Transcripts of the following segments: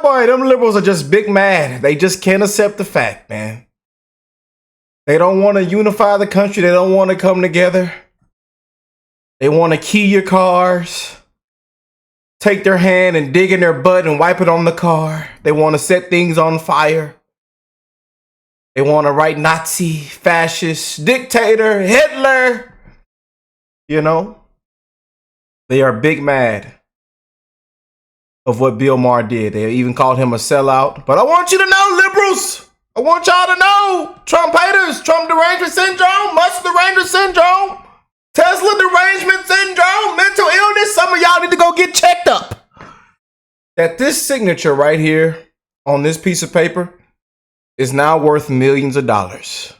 boy, them liberals are just big mad. They just can't accept the fact, man. They don't want to unify the country. They don't want to come together. They want to key your cars, take their hand and dig in their butt and wipe it on the car. They want to set things on fire. They want to write Nazi, fascist, dictator, Hitler. You know, they are big mad of what Bill Maher did. They even called him a sellout. But I want you to know, liberals, I want y'all to know, Trump haters, Trump derangement syndrome, Musk derangement syndrome, Tesla derangement syndrome, mental illness. Some of y'all need to go get checked up. That this signature right here on this piece of paper is now worth millions of dollars,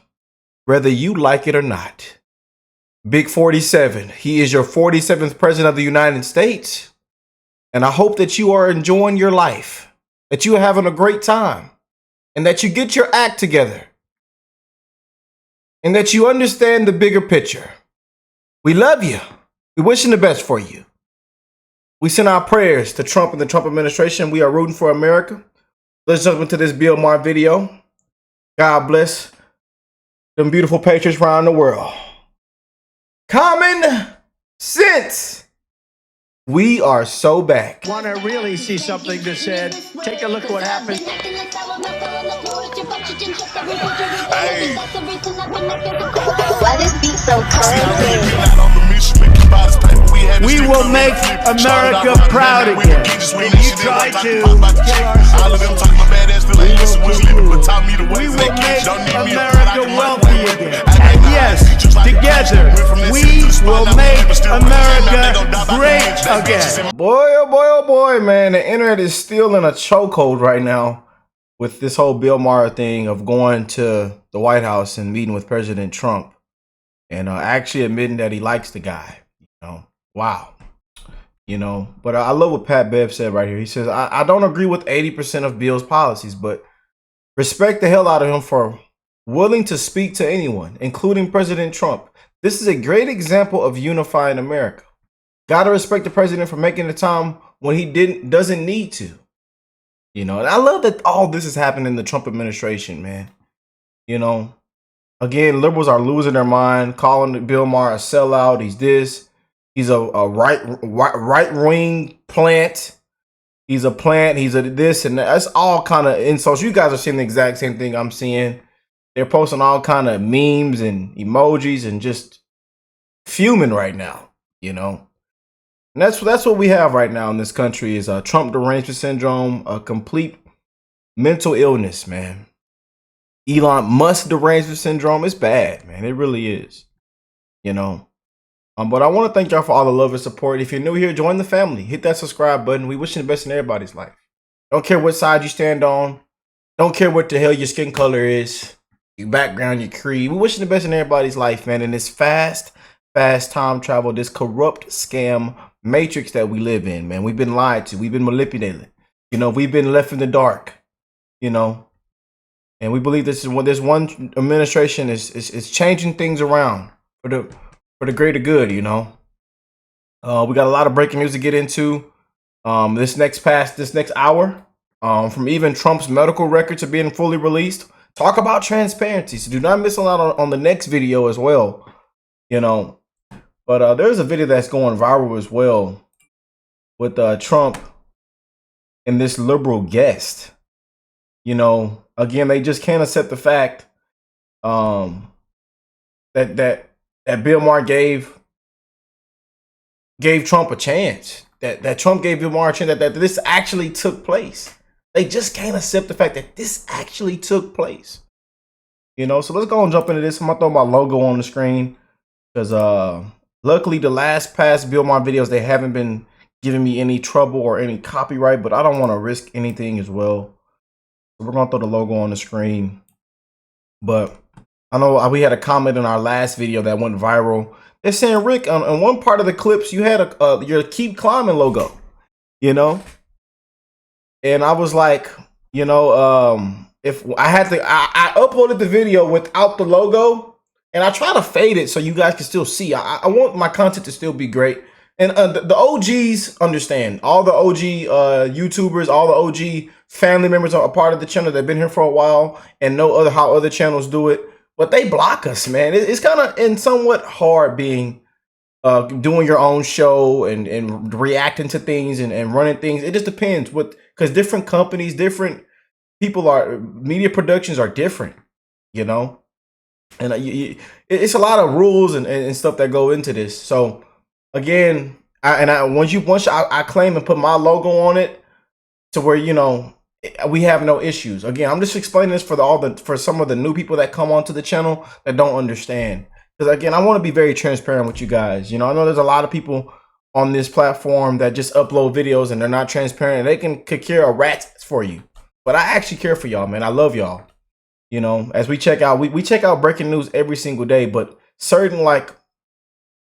whether you like it or not. Big 47, he is your 47th president of the United States. And I hope that you are enjoying your life, that you are having a great time, and that you get your act together, and that you understand the bigger picture. We love you. We wishing the best for you. We send our prayers to Trump and the Trump administration. We are rooting for America. Let's jump into this Bill Maher video. God bless them beautiful patriots around the world. Common sense. We are so back. Want to really see something that said, take a look at what happened. Hey. Why this beat so crazy? We will make America proud again. And you try to kill our We will make America wealthy again. And yes, together, we will make America great again. Boy, oh boy, man. The internet is still in a chokehold right now with this whole Bill Maher thing of going to the White House and meeting with President Trump and actually admitting that he likes the guy. You know, wow. You know, but I love what Pat Bev said right here. He says, I don't agree with 80% of Bill's policies, but respect the hell out of him for willing to speak to anyone, including President Trump. This is a great example of unifying America. Gotta respect the president for making the time when he doesn't need to. You know, and I love that all this is happening in the Trump administration, man. You know, again, liberals are losing their mind, calling Bill Maher a sellout. He's this. He's a right wing plant. He's a plant. He's a this and that. That's all kind of insults. You guys are seeing the exact same thing I'm seeing. They're posting all kind of memes and emojis and just fuming right now, you know. And that's what we have right now in this country is a Trump derangement syndrome, a complete mental illness, man. Elon Musk derangement syndrome. It's bad, man. It really is, you know. But I want to thank y'all for all the love and support. If you're new here, join the family. Hit that subscribe button. We wishing the best in everybody's life. Don't care what side you stand on. Don't care what the hell your skin color is, your background, your creed. We wishing the best in everybody's life, man. In this fast time travel, this corrupt scam matrix that we live in, man. We've been lied to. We've been manipulated. You know, we've been left in the dark. You know, and we believe this one administration is changing things around for the greater good. You know, we got a lot of breaking news to get into. This next hour, from even Trump's medical records are being fully released. Talk about transparency. So do not miss out on the next video as well. You know. But there's a video that's going viral as well with Trump and this liberal guest. You know, again, they just can't accept the fact that Bill Maher gave Trump a chance. That Trump gave Bill Maher a chance. That this actually took place. They just can't accept the fact that this actually took place. You know, so let's go and jump into this. I'm gonna throw my logo on the screen because luckily, the past Bill Maher videos, they haven't been giving me any trouble or any copyright, but I don't want to risk anything as well. So we're going to throw the logo on the screen. But I know we had a comment in our last video that went viral. They're saying, Rick, on one part of the clips, you had your Keep Climbing logo, you know? And I was like, you know, if I had to, I uploaded the video without the logo. And I try to fade it so you guys can still see. I want my content to still be great. And the OGs understand. All the OG YouTubers, all the OG family members are a part of the channel. They've been here for a while and know how other channels do it. But they block us, man. It's kind of and somewhat hard being doing your own show and reacting to things and running things. It just depends because different companies, different people media productions are different, you know. And it's a lot of rules and stuff that go into this. So again, once I claim and put my logo on it to where we have no issues. Again, I'm just explaining this for some of the new people that come onto the channel that don't understand. Because again, I want to be very transparent with you guys. I know there's a lot of people on this platform that just upload videos and they're not transparent. And they could care a rat for you, but I actually care for y'all, man. I love y'all. As we check out, we check out breaking news every single day, but certain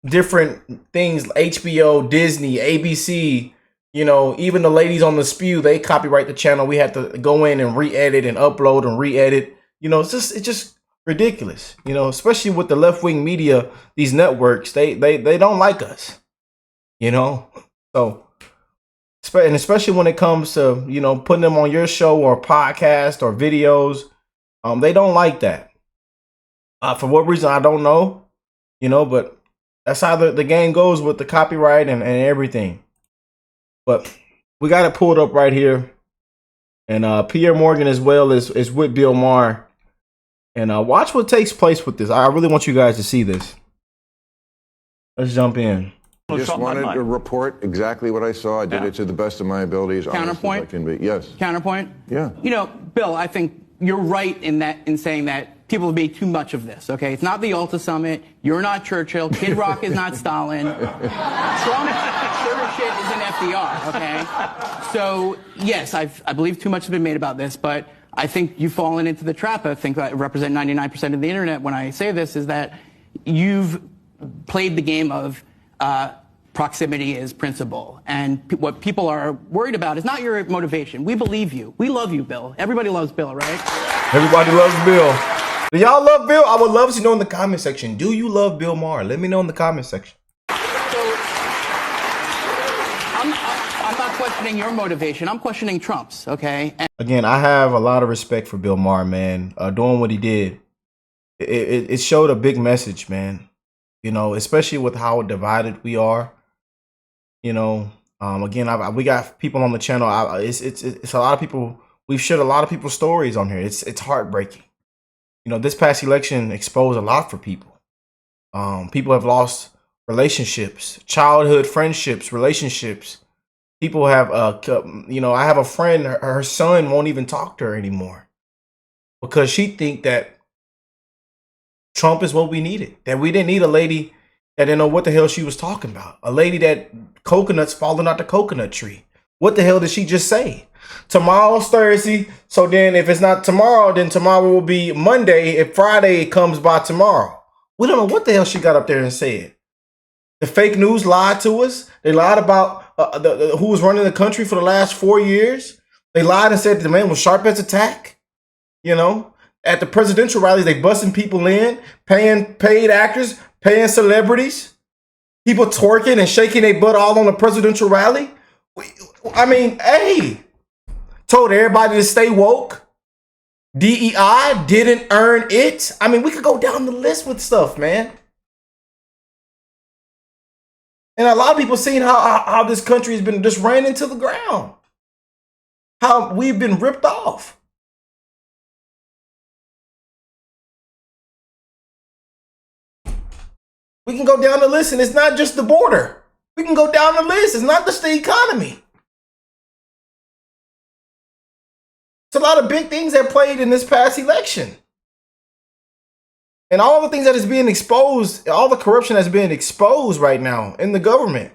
different things, HBO, Disney, ABC, even the ladies on the spew, they copyright the channel. We have to go in and re-edit and upload and re-edit. It's just ridiculous. Especially with the left-wing media, these networks, they don't like us. So, and especially when it comes to putting them on your show or podcast or videos. They don't like that. For what reason, I don't know. But that's how the game goes with the copyright and everything. But we got it pulled up right here. And Pierre Morgan as well is with Bill Maher. And watch what takes place with this. I really want you guys to see this. Let's jump in. I just wanted to report exactly what I saw. I did it to the best of my abilities. Counterpoint? Honest as I can be. Yes. Counterpoint? Yeah. Bill, I think you're right in saying that people have made too much of this, okay? It's not the Ulta Summit. You're not Churchill. Kid Rock is not Stalin. Trump sure as shit is an FDR, okay? So, yes, I believe too much has been made about this, but I think you've fallen into the trap. I think that I represent 99% of the internet when I say this, is that you've played the game of proximity is principle. And what people are worried about is not your motivation. We believe you. We love you, Bill. Everybody loves Bill, right? Everybody loves Bill. Do y'all love Bill? I would love to know in the comment section. Do you love Bill Maher? Let me know in the comment section. So, I'm not questioning your motivation. I'm questioning Trump's, okay? And again, I have a lot of respect for Bill Maher, man. Doing what he did. It showed a big message, man. Especially with how divided we are. Again, we got people on the channel. It's a lot of people. We've shared a lot of people's stories on here. It's heartbreaking. This past election exposed a lot for people. People have lost relationships, childhood friendships, relationships. People have, I have a friend. Her son won't even talk to her anymore because she think that Trump is what we needed. That we didn't need a lady that didn't know what the hell she was talking about. A lady that coconuts falling out the coconut tree. What the hell did she just say? Tomorrow's Thursday. So then if it's not tomorrow, then tomorrow will be Monday. If Friday comes by tomorrow. We don't know what the hell she got up there and said. The fake news lied to us. They lied about who was running the country for the last 4 years. They lied and said the man was sharp as a tack. At the presidential rallies, they busting people in, paying paid actors, paying celebrities, people twerking and shaking their butt all on the presidential rally. I mean, hey, told everybody to stay woke. DEI didn't earn it. I mean, we could go down the list with stuff, man. And a lot of people seen how this country has been just ran into the ground. How we've been ripped off. We can go down the list, and it's not just the border. We can go down the list. It's not just the economy. It's a lot of big things that played in this past election. And all the things that is being exposed, all the corruption that's being exposed right now in the government.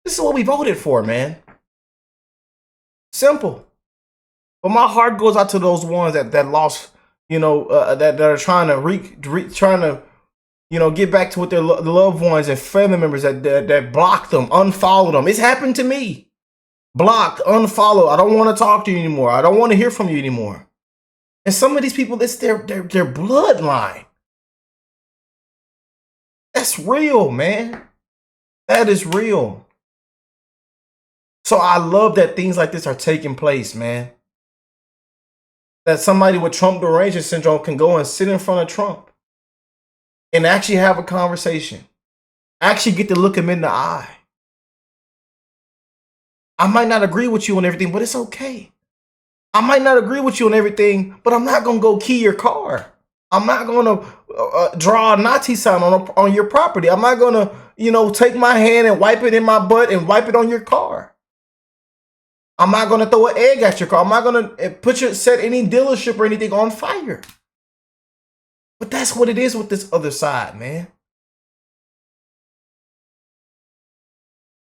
This is what we voted for, man. Simple. But my heart goes out to those ones that lost, that are trying to get back to what their loved ones and family members that blocked them, unfollowed them. It's happened to me. Blocked, unfollowed. I don't want to talk to you anymore. I don't want to hear from you anymore. And some of these people, it's their bloodline. That's real, man. That is real. So I love that things like this are taking place, man. That somebody with Trump derangement syndrome can go and sit in front of Trump and actually have a conversation. Actually get to look him in the eye. I might not agree with you on everything, but it's okay. I might not agree with you on everything, but I'm not going to go key your car. I'm not going to draw a Nazi sign on your property. I'm not going to, take my hand and wipe it in my butt and wipe it on your car. I'm not going to throw an egg at your car. I'm not going to set any dealership or anything on fire. But that's what it is with this other side, man.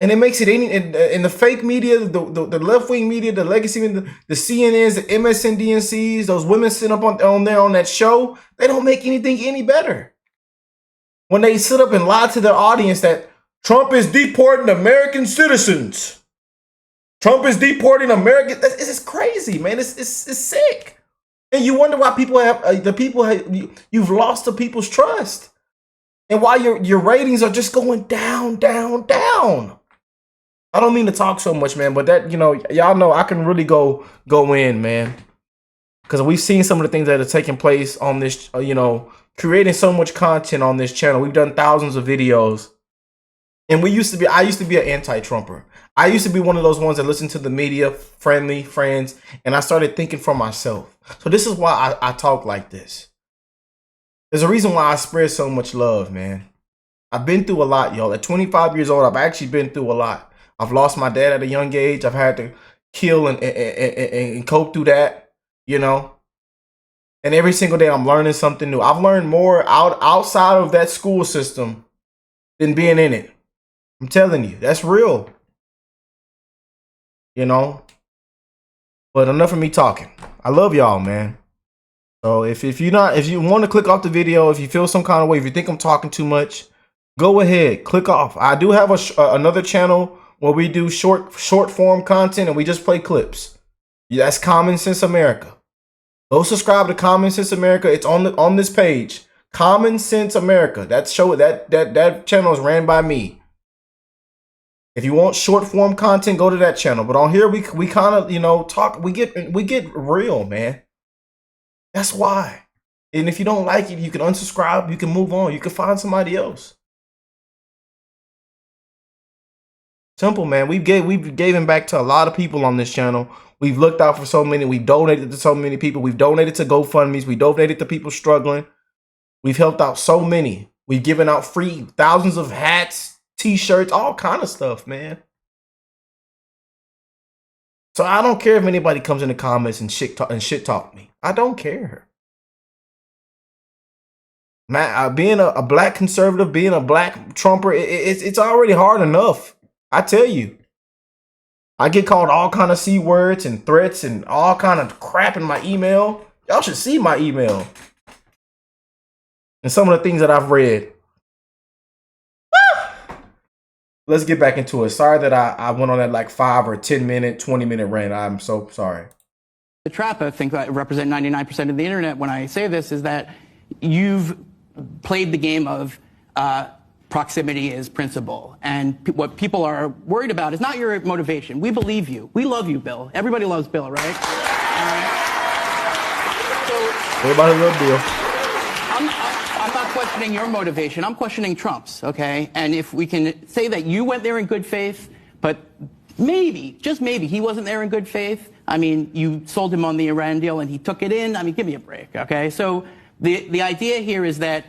And it makes it in the fake media, the left-wing media, the legacy media, the CNNs, the MSNBCs, those women sitting up on there on that show, they don't make anything any better. When they sit up and lie to their audience that Trump is deporting American citizens. Trump is deporting American. It's crazy, man. It's sick. And you wonder why you've lost the people's trust. And why your ratings are just going down, down, down. I don't mean to talk so much, man, but that, y'all know I can really go in, man. Because we've seen some of the things that are taking place on this, creating so much content on this channel. We've done thousands of videos. And I used to be an anti-Trumper. I used to be one of those ones that listened to the media, friendly friends, and I started thinking for myself. So this is why I talk like this. There's a reason why I spread so much love, man. I've been through a lot, y'all. At 25 years old, I've actually been through a lot. I've lost my dad at a young age. I've had to kill and cope through that, And every single day I'm learning something new. I've learned more outside of that school system than being in it. I'm telling you, that's real. But enough of me talking. I love y'all, man. So if you want to click off the video, if you feel some kind of way, if you think I'm talking too much, go ahead, click off. I do have another channel where we do short form content and we just play clips. That's Common Sense America. Go subscribe to Common Sense America. It's on this page. Common Sense America. That channel is ran by me. If you want short form content, go to that channel. But on here we kind of talk. We get real, man. That's why. And if you don't like it, you can unsubscribe. You can move on. You can find somebody else. Simple, man. We've given back to a lot of people on this channel. We've looked out for so many. We've donated to so many people. We've donated to GoFundMe's. We donated to people struggling. We've helped out so many. We've given out free thousands of hats, t-shirts, all kind of stuff, man. So I don't care if anybody comes in the comments and shit talk me. I don't care. Man, being a black conservative, being a black Trumper, it's already hard enough. I tell you. I get called all kind of C words and threats and all kind of crap in my email. Y'all should see my email. And some of the things that I've read. Let's get back into it. Sorry that I went on that like 5 or 10 minute, 20 minute rant. I'm so sorry. The trap, I think, that represent 99% of the internet when I say this is that you've played the game of proximity is principle. And what people are worried about is not your motivation. We believe you. We love you, Bill. Everybody loves Bill, right? Everybody loves Bill. I'm not questioning your motivation. I'm questioning Trump's, okay? And if we can say that you went there in good faith, but maybe, just maybe, he wasn't there in good faith. I mean, you sold him on the Iran deal and he took it in. I mean, give me a break, okay? So the idea here is that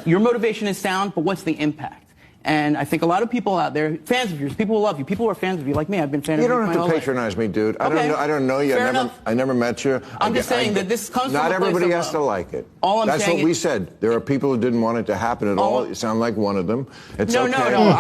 your motivation is sound, but what's the impact? And I think a lot of people out there, fans of yours, people who love you, people who are fans of you, like me, I've been fans of you. You don't have to patronize me, dude. Okay. I don't know you. I never met you. I'm just saying that this comes from not a place everybody of has love. to like it. All I'm That's saying what we said. There are people who didn't want it to happen at all. You sound like one of them. It's No, okay. no.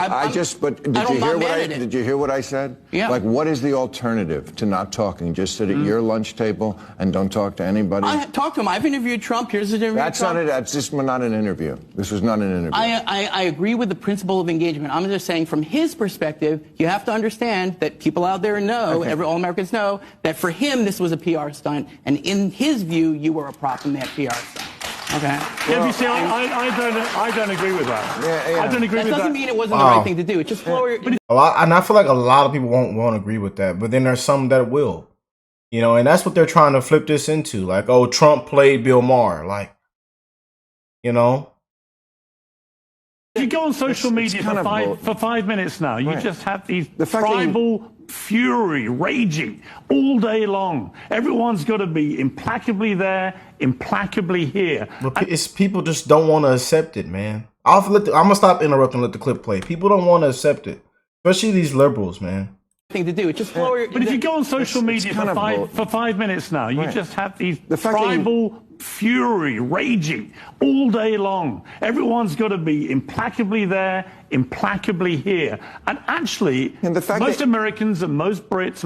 But did you hear what I said? Yeah. Like, what is the alternative to not talking? Just sit at your lunch table and don't talk to anybody. I talk to him. I've interviewed Trump. Here's an interview. That's not it. That's just not an interview. This was not an interview. I agree with the principle of engagement. I'm just saying, from his perspective, you have to understand that people out there know, all Americans know, that for him this was a PR stunt, and in his view, you were a prop in that PR stunt. Okay. Yeah, you see, I don't agree with that. Yeah. I don't agree That with that. doesn't mean it wasn't the right thing to do. It just lower your... A lot, and I feel like a lot of people won't agree with that, but then there's some that will, you know, and that's what they're trying to flip this into. Like, oh, Trump played Bill Maher, like, you know. If you go on social media for 5 minutes now, you just have these tribal fury raging all day long. Everyone's got to be implacably there, implacably here. But it's people just don't want to accept it, man. I'm gonna stop interrupting and let the clip play. People don't want to accept it, especially these liberals, man. Thing to do. It just lower your... But if you go on social media for 5 minutes now, you just have these tribal fury raging all day long. Everyone's got to be implacably there, implacably here. And actually, most Americans and most Brits,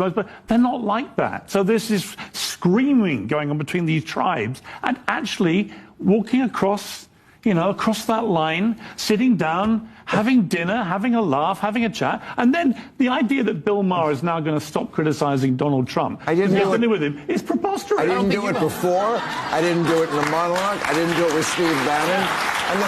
they're not like that. So there's this screaming going on between these tribes and actually walking across, you know, across that line, sitting down, having dinner, having a laugh, having a chat. And then the idea that Bill Maher is now going to stop criticizing Donald Trump with him is preposterous. I didn't do it before. I didn't do it in the monologue. I didn't do it with Steve Bannon. And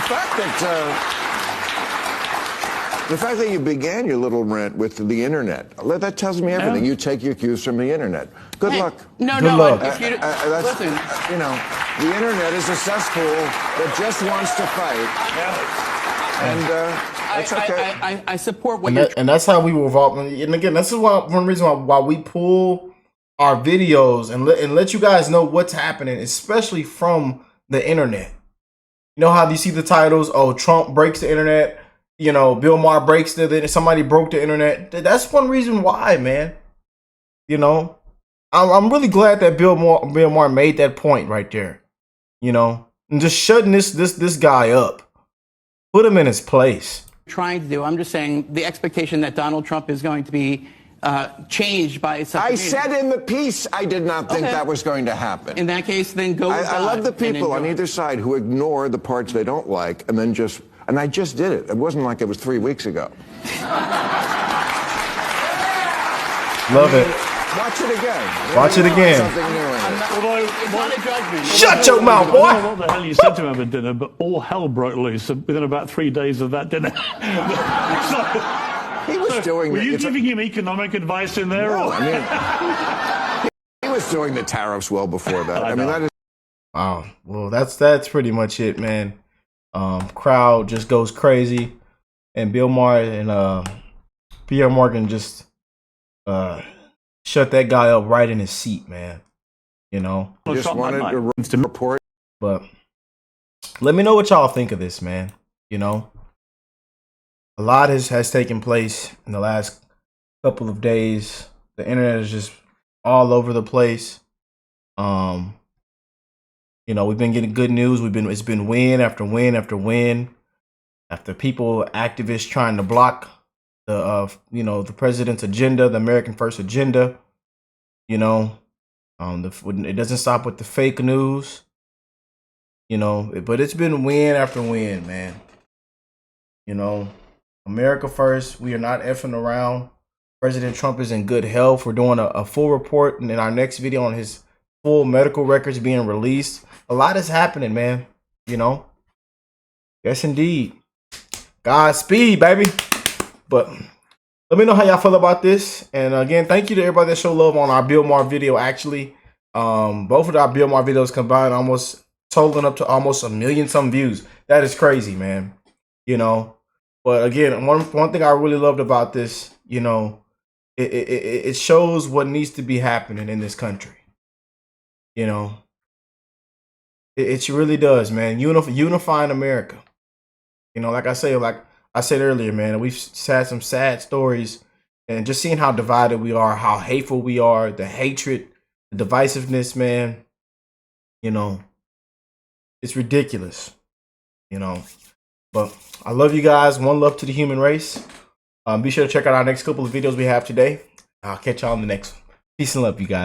the fact that you began your little rant with the internet, that tells me everything. You take your cues from the internet. Good luck. No. Listen, you know, the internet is a cesspool that just wants to fight. And that's okay. I support what you're... And that's how we will evolve. And again, this is one reason why we pull our videos and let you guys know what's happening, especially from the internet. You know how you see the titles, oh, Trump breaks the internet, you know, Bill Maher breaks somebody broke the internet. That's one reason why, man. You know, I'm really glad that Bill Maher made that point right there. You know, and just shutting this guy up. Put him in his place. Trying to do. I'm just saying the expectation that Donald Trump is going to be changed by some I said in the piece I did not think that was going to happen. In that case, then go with I love the people on either side who ignore the parts they don't like and then and I just did it. It wasn't like it was 3 weeks ago. Love it. Watch it again. Watch it again. It's not a judgment. Shut your mouth, boy! I don't know what the hell you said to him over dinner, but all hell broke loose within about 3 days of that dinner. He was doing. Were you giving him economic advice in there? No, I mean, he was doing the tariffs well before that. I mean, that is. Wow. Well, that's pretty much it, man. Crowd just goes crazy, and Bill Maher and Pierre Morgan just shut that guy up right in his seat, man. You know, just wanted to report. But let me know what y'all think of this, man. You know, a lot has taken place in the last couple of days. The internet is just all over the place. You know, we've been getting good news. It's been win after win after win after activists trying to block the president's agenda, the American First agenda. You know, it doesn't stop with the fake news. You know, but it's been win after win, man. You know, America first. We are not effing around. President Trump is in good health. We're doing a full report in our next video on his full medical records being released. A lot is happening, man. You know, yes, indeed. Godspeed, baby. But let me know how y'all feel about this. And again, thank you to everybody that showed love on our Bill Maher video. Actually, both of our Bill Maher videos combined totaling up to almost 1 million some views. That is crazy, man. You know, but again, one thing I really loved about this, you know, it shows what needs to be happening in this country. You know, it really does, man. Unifying America. You know, like I said earlier, man, we've had some sad stories, and just seeing how divided we are, how hateful we are, the hatred, the divisiveness, man. You know, it's ridiculous. You know, but I love you guys. One love to the human race. Be sure to check out our next couple of videos we have today. I'll catch y'all in the next one. Peace and love, you guys.